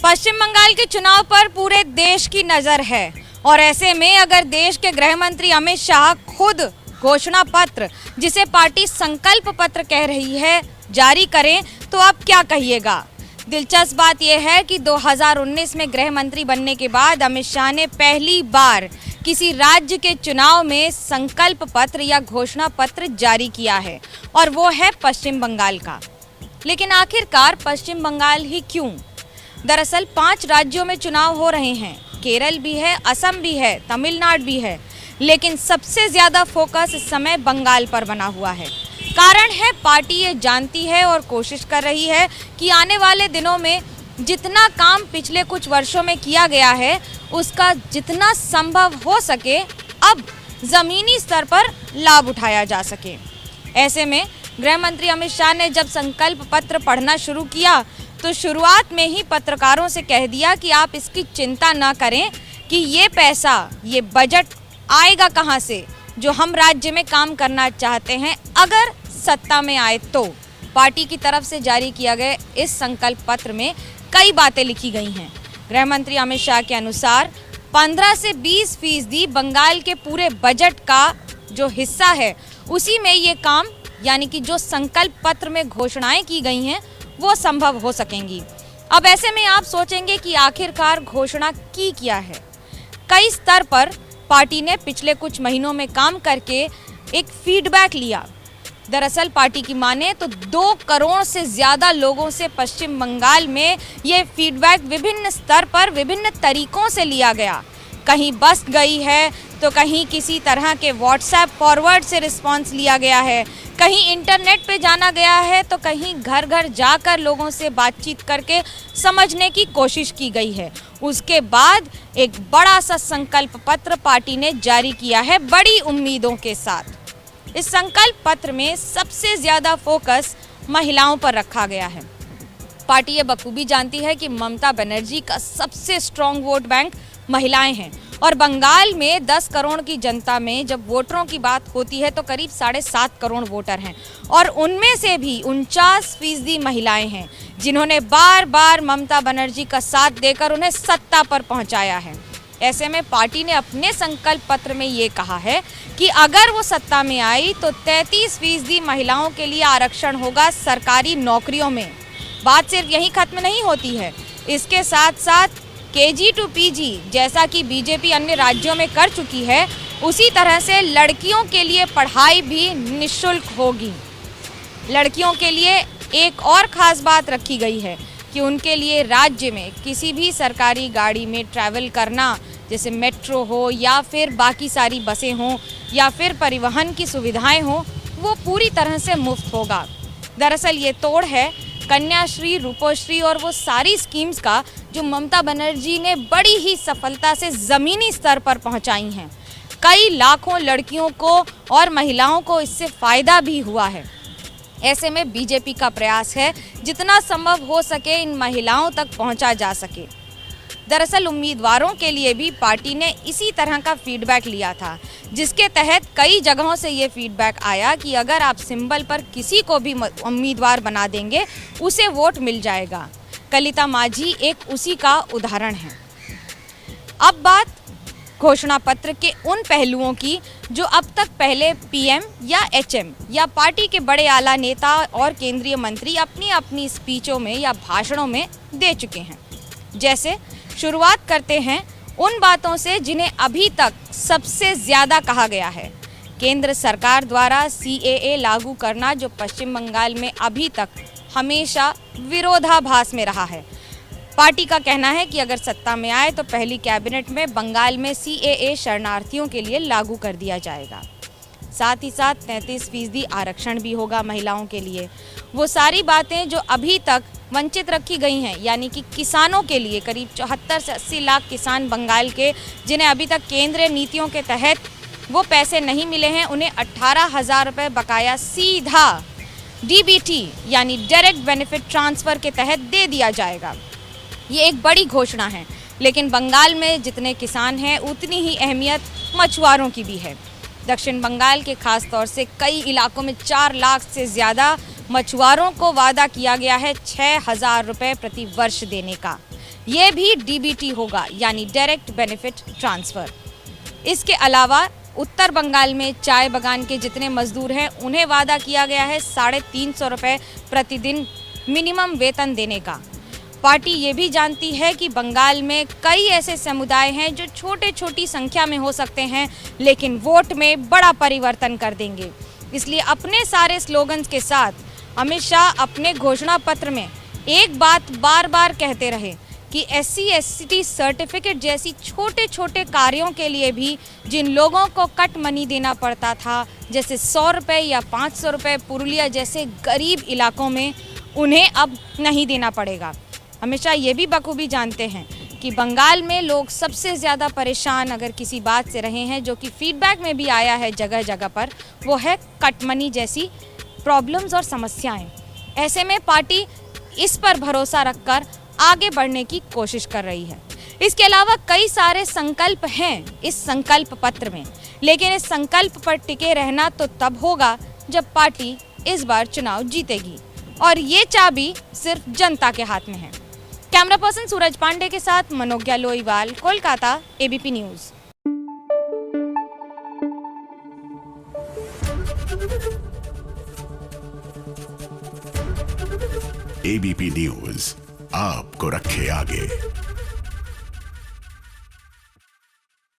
पश्चिम बंगाल के चुनाव पर पूरे देश की नजर है और ऐसे में अगर देश के गृह मंत्री अमित शाह खुद घोषणा पत्र, जिसे पार्टी संकल्प पत्र कह रही है, जारी करें तो आप क्या कहिएगा। दिलचस्प बात यह है कि 2019 में गृह मंत्री बनने के बाद अमित शाह ने पहली बार किसी राज्य के चुनाव में संकल्प पत्र या घोषणा पत्र जारी किया है और वो है पश्चिम बंगाल का। लेकिन आखिरकार पश्चिम बंगाल ही क्यों? दरअसल 5 राज्यों में चुनाव हो रहे हैं, केरल भी है, असम भी है, तमिलनाडु भी है, लेकिन सबसे ज्यादा फोकस इस समय बंगाल पर बना हुआ है। कारण है, पार्टी ये जानती है और कोशिश कर रही है कि आने वाले दिनों में जितना काम पिछले कुछ वर्षों में किया गया है, उसका जितना संभव हो सके अब जमीनी स्तर पर लाभ उठाया जा सके। ऐसे में गृह मंत्री अमित शाह ने जब संकल्प पत्र पढ़ना शुरू किया तो शुरुआत में ही पत्रकारों से कह दिया कि आप इसकी चिंता न करें कि ये पैसा, ये बजट आएगा कहाँ से जो हम राज्य में काम करना चाहते हैं अगर सत्ता में आए तो। पार्टी की तरफ से जारी किया गया इस संकल्प पत्र में कई बातें लिखी गई हैं। गृह मंत्री अमित शाह के अनुसार 15 से 20% बंगाल के पूरे बजट का जो हिस्सा है उसी में ये काम, यानी कि जो संकल्प पत्र में घोषणाएं की गई हैं वो संभव हो सकेंगी। अब ऐसे में आप सोचेंगे कि आखिरकार घोषणा की क्या है। कई स्तर पर पार्टी ने पिछले कुछ महीनों में काम करके एक फीडबैक लिया। दरअसल पार्टी की माने तो 2 करोड़ से ज़्यादा लोगों से पश्चिम बंगाल में ये फीडबैक विभिन्न स्तर पर विभिन्न तरीकों से लिया गया। कहीं बस गई है तो कहीं किसी तरह के व्हाट्सएप फॉरवर्ड से रिस्पांस लिया गया है, कहीं इंटरनेट पे जाना गया है तो कहीं घर घर जाकर लोगों से बातचीत करके समझने की कोशिश की गई है। उसके बाद एक बड़ा सा संकल्प पत्र पार्टी ने जारी किया है बड़ी उम्मीदों के साथ। इस संकल्प पत्र में सबसे ज़्यादा फोकस महिलाओं पर रखा गया है। पार्टी ये बखूबी जानती है कि ममता बनर्जी का सबसे स्ट्रॉन्ग वोट बैंक महिलाएं हैं और बंगाल में 10 करोड़ की जनता में जब वोटरों की बात होती है तो करीब 7.5 करोड़ वोटर हैं और उनमें से भी 49% महिलाएं हैं जिन्होंने बार बार ममता बनर्जी का साथ देकर उन्हें सत्ता पर पहुंचाया है। ऐसे में पार्टी ने अपने संकल्प पत्र में ये कहा है कि अगर वो सत्ता में आई तो 33% महिलाओं के लिए आरक्षण होगा सरकारी नौकरियों में। बात सिर्फ यही खत्म नहीं होती है, इसके साथ साथ KG to PG जैसा कि बीजेपी अन्य राज्यों में कर चुकी है, उसी तरह से लड़कियों के लिए पढ़ाई भी निःशुल्क होगी। लड़कियों के लिए एक और ख़ास बात रखी गई है कि उनके लिए राज्य में किसी भी सरकारी गाड़ी में ट्रैवल करना, जैसे मेट्रो हो या फिर बाकी सारी बसें हों या फिर परिवहन की सुविधाएं हों, वो पूरी तरह से मुफ्त होगा। दरअसल ये तोड़ है कन्याश्री, रूपोश्री और वो सारी स्कीम्स का जो ममता बनर्जी ने बड़ी ही सफलता से ज़मीनी स्तर पर पहुंचाई हैं। कई लाखों लड़कियों को और महिलाओं को इससे फ़ायदा भी हुआ है। ऐसे में बीजेपी का प्रयास है जितना संभव हो सके इन महिलाओं तक पहुंचा जा सके। दरअसल उम्मीदवारों के लिए भी पार्टी ने इसी तरह का फीडबैक लिया था, जिसके तहत कई जगहों से ये फीडबैक आया कि अगर आप सिंबल पर किसी को भी उम्मीदवार बना देंगे उसे वोट मिल जाएगा। कलिता माझी एक उसी का उदाहरण है। अब बात घोषणा पत्र के उन पहलुओं की जो अब तक पहले PM या HM या पार्टी के बड़े आला नेता और केंद्रीय मंत्री अपनी अपनी स्पीचों में या भाषणों में दे चुके हैं। जैसे शुरुआत करते हैं उन बातों से जिन्हें अभी तक सबसे ज़्यादा कहा गया है। केंद्र सरकार द्वारा CAA लागू करना, जो पश्चिम बंगाल में अभी तक हमेशा विरोधाभास में रहा है। पार्टी का कहना है कि अगर सत्ता में आए तो पहली कैबिनेट में बंगाल में CAA शरणार्थियों के लिए लागू कर दिया जाएगा। साथ ही साथ 33% आरक्षण भी होगा महिलाओं के लिए। वो सारी बातें जो अभी तक वंचित रखी गई हैं, यानी कि किसानों के लिए करीब 74 से 80 लाख किसान बंगाल के जिन्हें अभी तक केंद्रीय नीतियों के तहत वो पैसे नहीं मिले हैं, उन्हें 18,000 रुपये बकाया सीधा DBT यानी डायरेक्ट बेनिफिट ट्रांसफ़र के तहत दे दिया जाएगा। ये एक बड़ी घोषणा है, लेकिन बंगाल में जितने किसान हैं उतनी ही अहमियत मछुआरों की भी है। दक्षिण बंगाल के खास तौर से कई इलाकों में 4 लाख से ज़्यादा मछुआरों को वादा किया गया है 6,000 रुपये प्रति वर्ष देने का। ये भी डीबीटी होगा, यानी डायरेक्ट बेनिफिट ट्रांसफर। इसके अलावा उत्तर बंगाल में चाय बागान के जितने मजदूर हैं उन्हें वादा किया गया है 350 रुपये प्रतिदिन मिनिमम वेतन देने का। पार्टी ये भी जानती है कि बंगाल में कई ऐसे समुदाय हैं जो छोटी संख्या में हो सकते हैं, लेकिन वोट में बड़ा परिवर्तन कर देंगे। इसलिए अपने सारे स्लोगन्स के साथ अमित शाह अपने घोषणा पत्र में एक बात बार बार कहते रहे कि SC/ST सर्टिफिकेट जैसी छोटे कार्यों के लिए भी जिन लोगों को कट मनी देना पड़ता था, जैसे 100 रुपये या 500 रुपये पुरुलिया जैसे गरीब इलाकों में, उन्हें अब नहीं देना पड़ेगा। अमित शाह ये भी बखूबी जानते हैं कि बंगाल में लोग सबसे ज़्यादा परेशान अगर किसी बात से रहे हैं, जो कि फीडबैक में भी आया है जगह जगह पर, वो है कट मनी जैसी प्रॉब्लम्स और समस्याएं। ऐसे में पार्टी इस पर भरोसा रखकर आगे बढ़ने की कोशिश कर रही है। इसके अलावा कई सारे संकल्प हैं इस संकल्प पत्र में, लेकिन इस संकल्प पर टिके रहना तो तब होगा जब पार्टी इस बार चुनाव जीतेगी, और ये चाबी सिर्फ जनता के हाथ में है। कैमरा पर्सन सूरज पांडे के साथ Manogya Loiwal, Kolkata, ABP news. ABP news आपको रखे आगे।